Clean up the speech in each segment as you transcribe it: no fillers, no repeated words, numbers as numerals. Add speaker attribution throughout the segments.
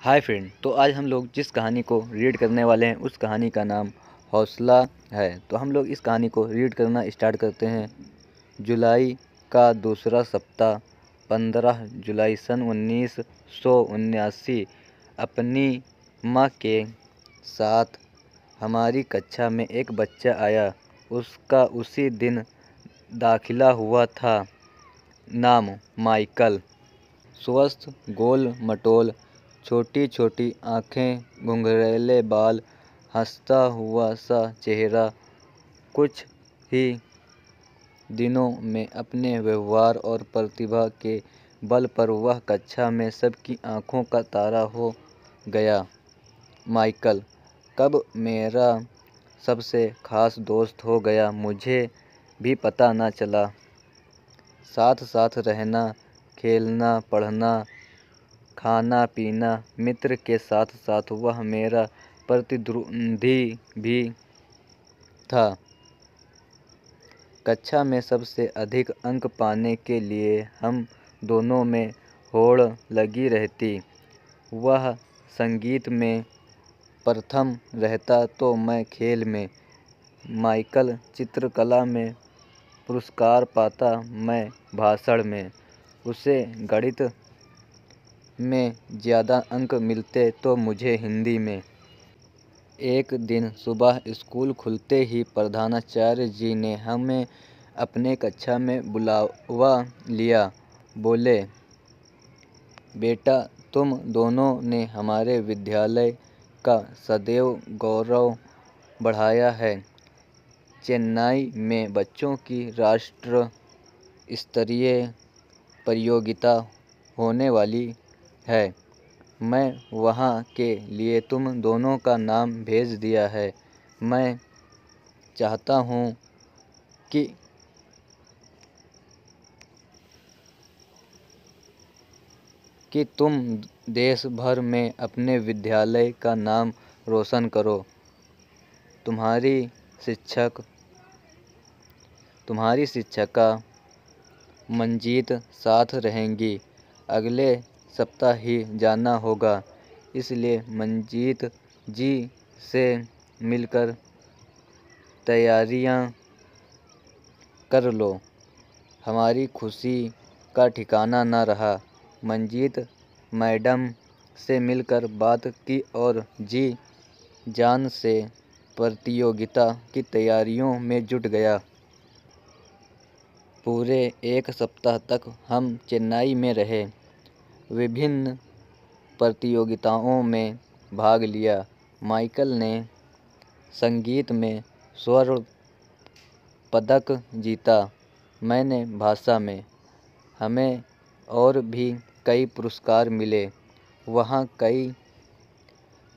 Speaker 1: Hi friend. तो आज हम लोग जिस कहानी को रीड करने वाले हैं उस कहानी का नाम हौसला है। तो हम लोग इस कहानी को रीड करना स्टार्ट करते हैं। जुलाई का दूसरा सप्ताह 15 जुलाई सन 1979 अपनी माँ के साथ हमारी कक्षा में एक बच्चा आया। उसका उसी दिन दाखिला हुआ था। नाम माइकल। स्वस्थ, गोल मटोल, छोटी छोटी आँखें, घुंघरैले बाल, हंसता हुआ सा चेहरा। कुछ ही दिनों में अपने व्यवहार और प्रतिभा के बल पर वह कक्षा में सबकी आँखों का तारा हो गया। माइकल कब मेरा सबसे खास दोस्त हो गया मुझे भी पता न चला। साथ साथ रहना, खेलना, पढ़ना, खाना पीना, मित्र के साथ साथ वह मेरा प्रतिद्वंदी भी था। कक्षा में सबसे अधिक अंक पाने के लिए हम दोनों में होड़ लगी रहती। वह संगीत में प्रथम रहता तो मैं खेल में। माइकल चित्रकला में पुरस्कार पाता, मैं भाषण में। उसे गणित में ज़्यादा अंक मिलते तो मुझे हिंदी में। एक दिन सुबह स्कूल खुलते ही प्रधानाचार्य जी ने हमें अपने कक्षा में बुलवा लिया। बोले, बेटा, तुम दोनों ने हमारे विद्यालय का सदैव गौरव बढ़ाया है। चेन्नई में बच्चों की राष्ट्र स्तरीय प्रतियोगिता होने वाली है। मैं वहाँ के लिए तुम दोनों का नाम भेज दिया है। मैं चाहता हूँ कि तुम देश भर में अपने विद्यालय का नाम रोशन करो। तुम्हारी शिक्षिका मंजीत साथ रहेंगी। अगले सप्ताह ही जाना होगा, इसलिए मंजीत जी से मिलकर तैयारियां कर लो। हमारी खुशी का ठिकाना न रहा। मंजीत मैडम से मिलकर बात की और जी जान से प्रतियोगिता की तैयारियों में जुट गया। पूरे एक सप्ताह तक हम चेन्नई में रहे, विभिन्न प्रतियोगिताओं में भाग लिया। माइकल ने संगीत में स्वर्ण पदक जीता, मैंने भाषा में। हमें और भी कई पुरस्कार मिले। वहाँ कई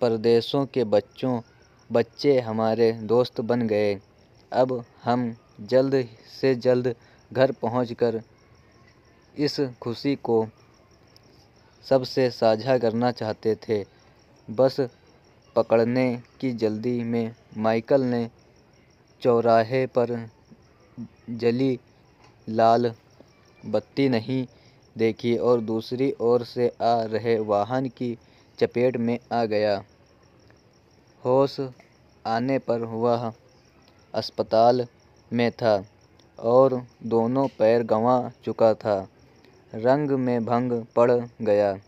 Speaker 1: प्रदेशों के बच्चे हमारे दोस्त बन गए। अब हम जल्द से जल्द घर पहुंचकर इस खुशी को सबसे साझा करना चाहते थे। बस पकड़ने की जल्दी में माइकल ने चौराहे पर जली लाल बत्ती नहीं देखी और दूसरी ओर से आ रहे वाहन की चपेट में आ गया। होश आने पर वह अस्पताल में था और दोनों पैर गंवा चुका था। रंग में भंग पड़ गया।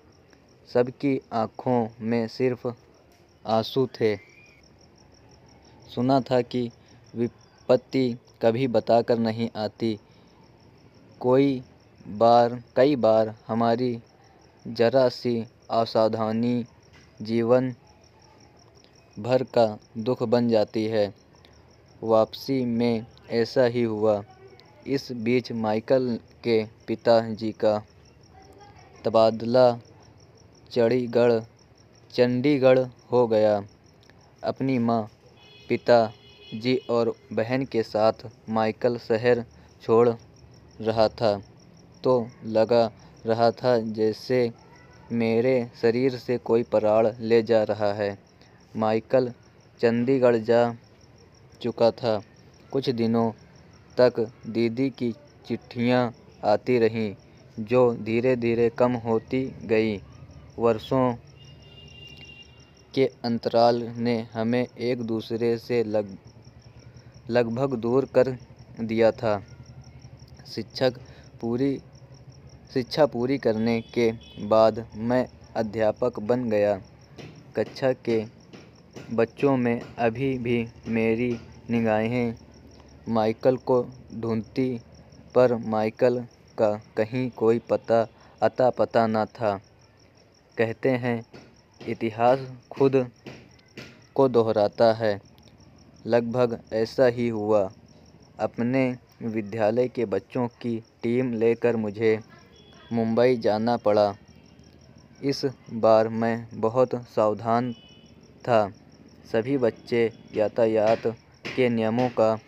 Speaker 1: सबकी आँखों में सिर्फ आंसू थे। सुना था कि विपत्ति कभी बताकर नहीं आती। कई बार हमारी जरा सी असावधानी जीवन भर का दुख बन जाती है। वापसी में ऐसा ही हुआ। इस बीच माइकल के पिताजी का तबादला चंडीगढ़ हो गया। अपनी माँ, पिताजी और बहन के साथ माइकल शहर छोड़ रहा था तो लगा रहा था जैसे मेरे शरीर से कोई प्राण ले जा रहा है। माइकल चंडीगढ़ जा चुका था। कुछ दिनों तक दीदी की चिट्ठियाँ आती रहीं, जो धीरे धीरे कम होती गई। वर्षों के अंतराल ने हमें एक दूसरे से लगभग दूर कर दिया था। शिक्षा पूरी करने के बाद मैं अध्यापक बन गया। कक्षा के बच्चों में अभी भी मेरी निगाहें माइकल को ढूंढती, पर माइकल का कहीं कोई अता पता न था। कहते हैं, इतिहास खुद को दोहराता है। लगभग ऐसा ही हुआ। अपने विद्यालय के बच्चों की टीम लेकर मुझे मुंबई जाना पड़ा। इस बार मैं बहुत सावधान था। सभी बच्चे यातायात के नियमों का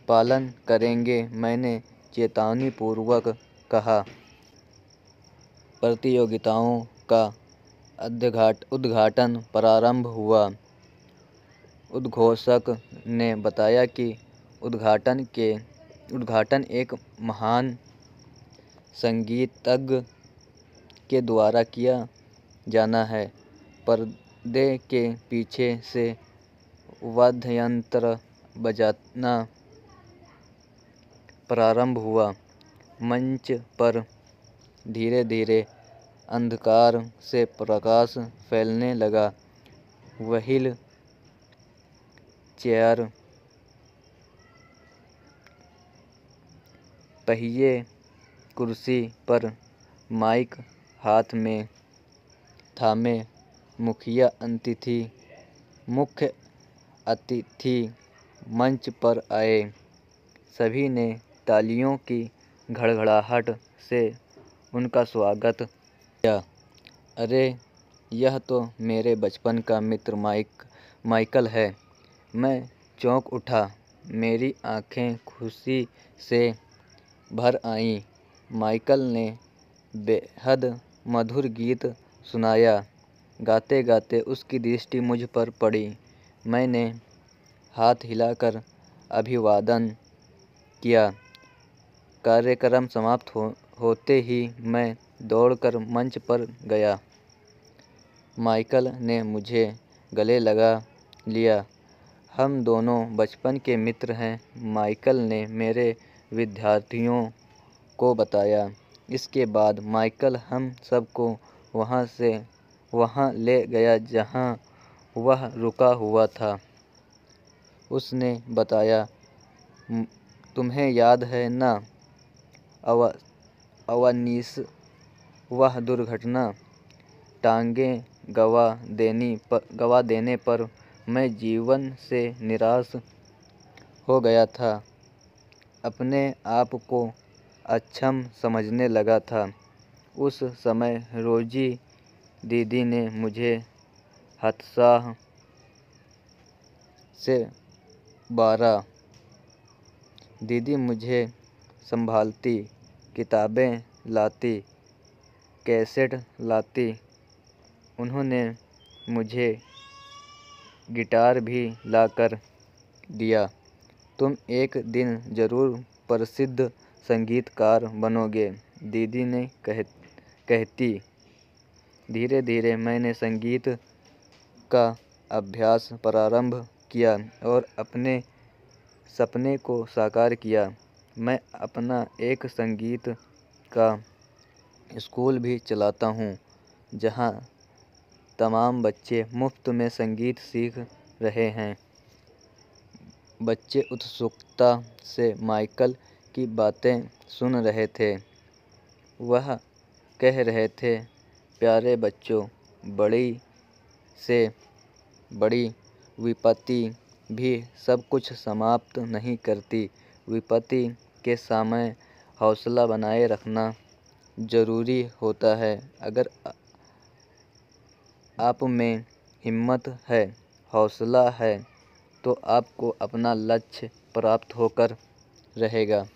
Speaker 1: पालन करेंगे, मैंने चेतावनीपूर्वक कहा। प्रतियोगिताओं का उद्घाटन प्रारंभ हुआ। उद्घोषक ने बताया कि उद्घाटन एक महान संगीतज्ञ के द्वारा किया जाना है। पर्दे के पीछे से वाद्ययंत्र बजाना प्रारंभ हुआ। मंच पर धीरे-धीरे अंधकार से प्रकाश फैलने लगा। व्हील चेयर, पहिए, कुर्सी पर माइक हाथ में थामे मुख्य अतिथि मंच पर आए। सभी ने तालियों की घड़घड़ाहट से उनका स्वागत किया। अरे, यह तो मेरे बचपन का मित्र माइकल है। मैं चौंक उठा। मेरी आंखें खुशी से भर आईं। माइकल ने बेहद मधुर गीत सुनाया। गाते-गाते उसकी दृष्टि मुझ पर पड़ी। मैंने हाथ हिलाकर अभिवादन किया। कार्यक्रम समाप्त होते ही मैं दौड़कर मंच पर गया। माइकल ने मुझे गले लगा लिया। हम दोनों बचपन के मित्र हैं, माइकल ने मेरे विद्यार्थियों को बताया। इसके बाद माइकल हम सबको वहाँ ले गया जहाँ वह रुका हुआ था। उसने बताया, तुम्हें याद है ना अवनीश, वह दुर्घटना? टांगें गवा देने पर मैं जीवन से निराश हो गया था। अपने आप को अक्षम समझने लगा था। उस समय रोजी दीदी ने मुझे हताशा से बारा। दीदी मुझे संभालती, किताबें लाती, कैसेट लाती। उन्होंने मुझे गिटार भी लाकर दिया। तुम एक दिन जरूर प्रसिद्ध संगीतकार बनोगे, दीदी ने कहती। धीरे-धीरे मैंने संगीत का अभ्यास प्रारंभ किया और अपने सपने को साकार किया। मैं अपना एक संगीत का स्कूल भी चलाता हूँ, जहाँ तमाम बच्चे मुफ्त में संगीत सीख रहे हैं। बच्चे उत्सुकता से माइकल की बातें सुन रहे थे। वह कह रहे थे, प्यारे बच्चों, बड़ी से बड़ी विपत्ति भी सब कुछ समाप्त नहीं करती। विपत्ति के समय हौसला बनाए रखना जरूरी होता है। अगर आप में हिम्मत है, हौसला है, तो आपको अपना लक्ष्य प्राप्त होकर रहेगा।